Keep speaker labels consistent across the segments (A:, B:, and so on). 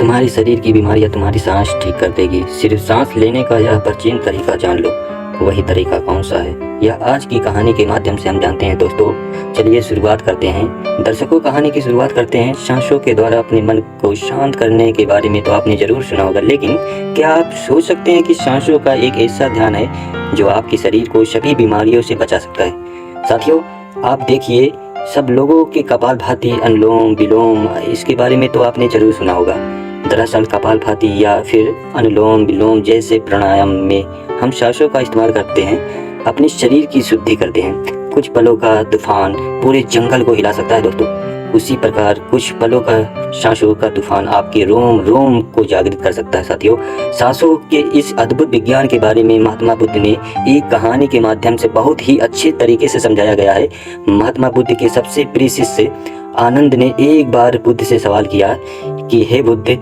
A: तुम्हारी शरीर की बीमारियां तुम्हारी सांस ठीक कर देगी। सिर्फ सांस लेने का यह प्राचीन तरीका जान लो, वही तरीका कौन सा है यह आज की कहानी के माध्यम से हम जानते हैं। दोस्तों चलिए शुरुआत करते हैं। दर्शकों, कहानी की शुरुआत करते हैं। सांसों के द्वारा अपने मन को शांत करने के बारे में तो आपने जरूर सुना होगा, लेकिन क्या आप सोच सकते हैं कि सांसों का एक ऐसा ध्यान है जो आपके शरीर को सभी बीमारियों से बचा सकता है। साथियों, आप देखिए, सब लोगों के कपालभाति, अनुलोम विलोम, इसके बारे में तो आपने जरूर सुना होगा। दरअसल कपालभाति या फिर अनुलोम विलोम जैसे प्राणायाम में हम सांसों का इस्तेमाल करते हैं, अपने शरीर की शुद्धि करते हैं। कुछ पलों का तूफान पूरे जंगल को हिला सकता है दोस्तों, उसी प्रकार कुछ पलों का सांसों का तूफान आपके रोम रोम को जागृत कर सकता है। साथियों, सांसों के इस अद्भुत विज्ञान के बारे में महात्मा बुद्ध ने एक कहानी के माध्यम से बहुत ही अच्छे तरीके से समझाया गया है। महात्मा बुद्ध के सबसे प्रिय शिष्य आनंद ने एक बार बुद्ध से सवाल किया कि हे बुद्ध,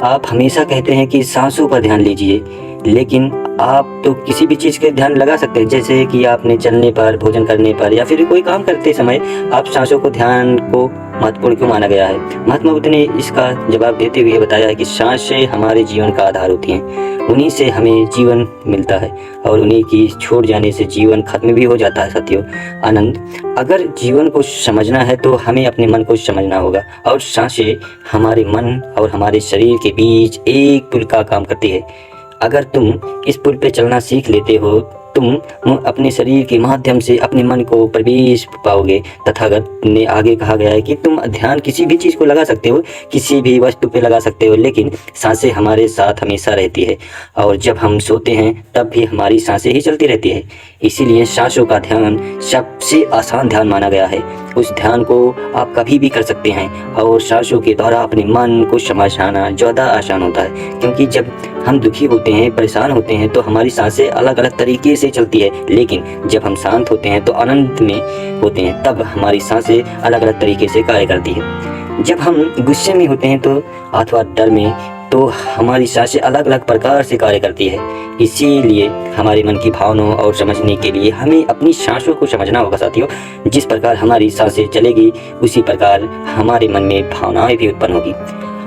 A: आप हमेशा कहते हैं कि सांसों पर ध्यान लीजिए, लेकिन आप तो किसी भी चीज़ का ध्यान लगा सकते हैं, जैसे कि आपने चलने पर, भोजन करने पर या फिर कोई काम करते समय आप सांसों को ध्यान को महत्वपूर्ण क्यों माना गया है। महात्मा बुद्ध ने इसका जवाब देते हुए बताया है कि सांसें हमारे जीवन का आधार होती हैं, उन्हीं से हमें जीवन मिलता है और उन्हीं की छोड़ जाने से जीवन खत्म भी हो जाता है। साथियों, आनंद, अगर जीवन को समझना है तो हमें अपने मन को समझना होगा, और सांसें हमारे मन और हमारे शरीर के बीच एक पुल का काम करती है। अगर तुम इस पुल पे चलना सीख लेते हो, तुम अपने शरीर के माध्यम से अपने मन को प्रवेश पाओगे। तथागत ने आगे कहा गया है कि तुम ध्यान किसी भी चीज़ को लगा सकते हो, किसी भी वस्तु पे लगा सकते हो, लेकिन सांसें हमारे साथ हमेशा रहती है, और जब हम सोते हैं तब भी हमारी सांसें ही चलती रहती है। इसीलिए सांसों का ध्यान सबसे आसान ध्यान माना गया है। उस ध्यान को आप कभी भी कर सकते हैं, और सांसों के द्वारा अपने मन को समझाना ज़्यादा आसान होता है, क्योंकि जब हम दुखी होते हैं, परेशान होते हैं तो हमारी सांसें अलग अलग तरीके से चलती है, लेकिन जब हम शांत होते हैं तो आनंद में होते हैं, तब हमारी सांसें अलग अलग तरीके से कार्य करती है। जब हम गुस्से में होते हैं तो अथवा डर में, तो हमारी सांसें अलग अलग प्रकार से कार्य करती है। इसीलिए हमारे मन की भावनाओं और समझने के लिए हमें अपनी सांसों को समझना होगा। साथियों, जिस प्रकार हमारी सांसें चलेगी उसी प्रकार हमारे मन में भावनाएं भी उत्पन्न होगी।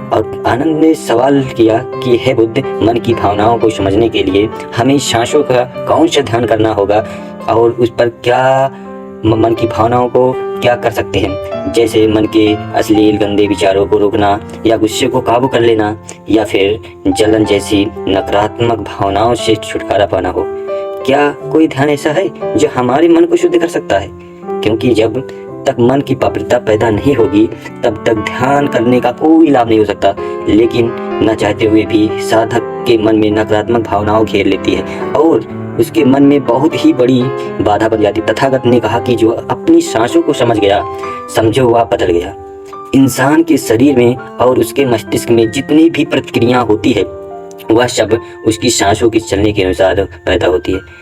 A: और आनंद ने सवाल किया कि हे बुद्ध, मन की भावनाओं को समझने के लिए हमें सांसों का कौन सा ध्यान करना होगा, और उस पर क्या मन की भावनाओं को क्या कर सकते हैं, जैसे मन के अश्लील गंदे विचारों को रोकना, या गुस्से को काबू कर लेना, या फिर जलन जैसी नकारात्मक भावनाओं से छुटकारा पाना हो। क्या कोई ध्यान ऐसा है जो हमारे मन को शुद्ध कर सकता है? क्योंकि जब तक मन की पवित्रता पैदा नहीं होगी तब तक ध्यान करने का कोई लाभ नहीं हो सकता। लेकिन न चाहते हुए भी साधक के मन में नकारात्मक भावनाओं घेर लेती है और उसके मन में बहुत ही बड़ी बाधा बन जाती। तथागत ने कहा कि जो अपनी सांसों को समझ गया, समझो वह बदल गया। इंसान के शरीर में और उसके मस्तिष्क में जितनी भी प्रतिक्रिया होती है वह सब उसकी सांसों के चलने के अनुसार पैदा होती है।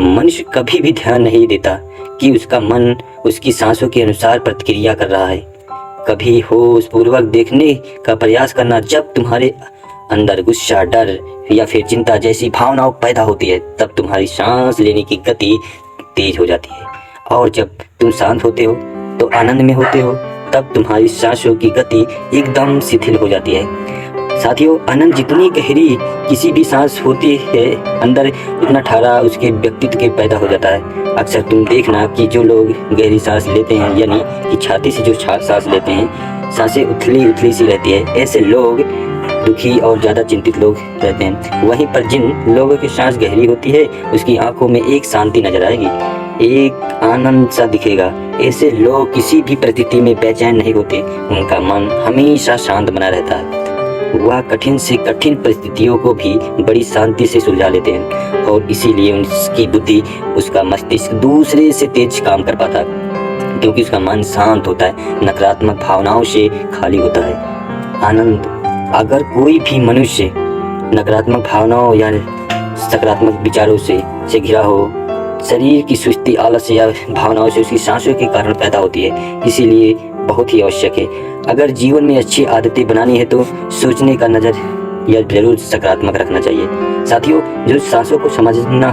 A: मनुष्य कभी भी ध्यान नहीं देता कि उसका मन उसकी सांसों के अनुसार प्रतिक्रिया कर रहा है। कभी होशपूर्वक देखने का प्रयास करना, जब तुम्हारे अंदर गुस्सा, डर या फिर चिंता जैसी भावनाएं पैदा होती है तब तुम्हारी सांस लेने की गति तेज हो जाती है, और जब तुम शांत होते हो तो आनंद में होते हो तब तुम्हारी सांसों की गति एकदम शिथिल हो जाती है। साथियों, आनंद जितनी गहरी किसी भी सांस होती है अंदर, उतना ठारा उसके व्यक्तित्व के पैदा हो जाता है। अक्सर तुम देखना कि जो लोग गहरी सांस लेते हैं, यानी कि छाती से जो सांस लेते हैं, सांसें उथली उथली सी रहती है, ऐसे लोग दुखी और ज़्यादा चिंतित लोग रहते हैं। वहीं पर जिन लोगों की सांस गहरी होती है उसकी आंखों में एक शांति नजर आएगी, एक आनंद सा दिखेगा। ऐसे लोग किसी भी परिस्थिति में बेचैन नहीं होते, उनका मन हमेशा शांत बना रहता है। वह कठिन से कठिन परिस्थितियों को भी बड़ी शांति से सुलझा लेते हैं, और इसीलिए उसकी बुद्धि, उसका मस्तिष्क दूसरे से तेज काम कर पाता है, क्योंकि उसका मन शांत होता है, नकारात्मक भावनाओं से खाली होता है। आनंद, अगर कोई भी मनुष्य नकारात्मक भावनाओं या सकारात्मक विचारों से घिरा हो, शरीर की सुस्ती, आलस या भावनाओं से उसकी सांसों के कारण पैदा होती है। इसीलिए बहुत ही आवश्यक है, अगर जीवन में अच्छी आदतें बनानी है तो सोचने का नज़रिया जरूर सकारात्मक रखना चाहिए। साथियों, जो सांसों को समझना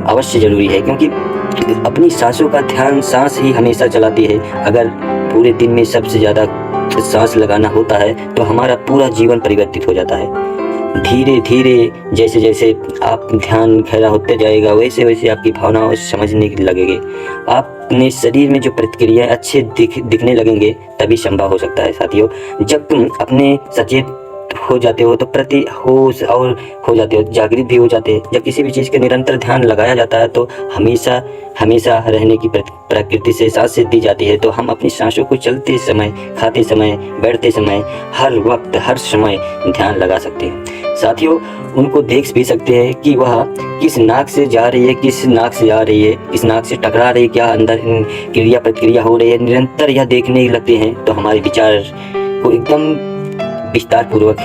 A: अवश्य जरूरी है, क्योंकि अपनी सांसों का ध्यान सांस ही हमेशा चलाती है। अगर पूरे दिन में सबसे ज़्यादा सांस लगाना होता है तो हमारा पूरा जीवन परिवर्तित हो जाता है। धीरे धीरे जैसे जैसे आप ध्यान गहरा होते जाएगा वैसे वैसे आपकी भावनाओं समझने लगेंगे। आप अपने शरीर में जो प्रतिक्रियाएं अच्छे दिखने लगेंगे तभी संभव हो सकता है साथियों। जब तुम अपने सचेत हो जाते हो तो प्रति होश और हो जाते हो, जागृत भी हो जाते हैं। जब किसी भी चीज़ के निरंतर ध्यान लगाया जाता है तो हमेशा हमेशा रहने की प्रकृति से सांसें दी जाती है। तो हम अपनी सांसों को चलते समय, खाते समय, बैठते समय, हर वक्त हर समय ध्यान लगा सकते हैं साथियों। उनको देख भी सकते हैं कि वह किस नाक से जा रही है, किस नाक से आ रही है, किस नाक से टकरा रही है, क्या अंदर क्रिया प्रतिक्रिया हो रही है। निरंतर यह देखने लगते हैं तो हमारे विचार को एकदम विस्तार पूर्वक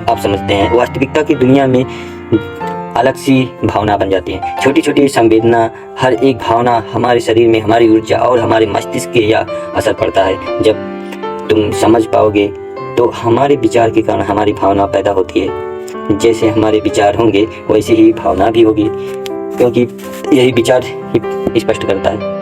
A: आप समझते हैं। वास्तविकता की दुनिया में अलग सी भावना बन जाती है। छोटी छोटी संवेदना, हर एक भावना हमारे शरीर में हमारी ऊर्जा और हमारे मस्तिष्क के या असर पड़ता है। जब तुम समझ पाओगे तो हमारे विचार के कारण हमारी भावना पैदा होती है। जैसे हमारे विचार होंगे वैसे ही भावना भी होगी, क्योंकि यही विचार ही स्पष्ट करता है।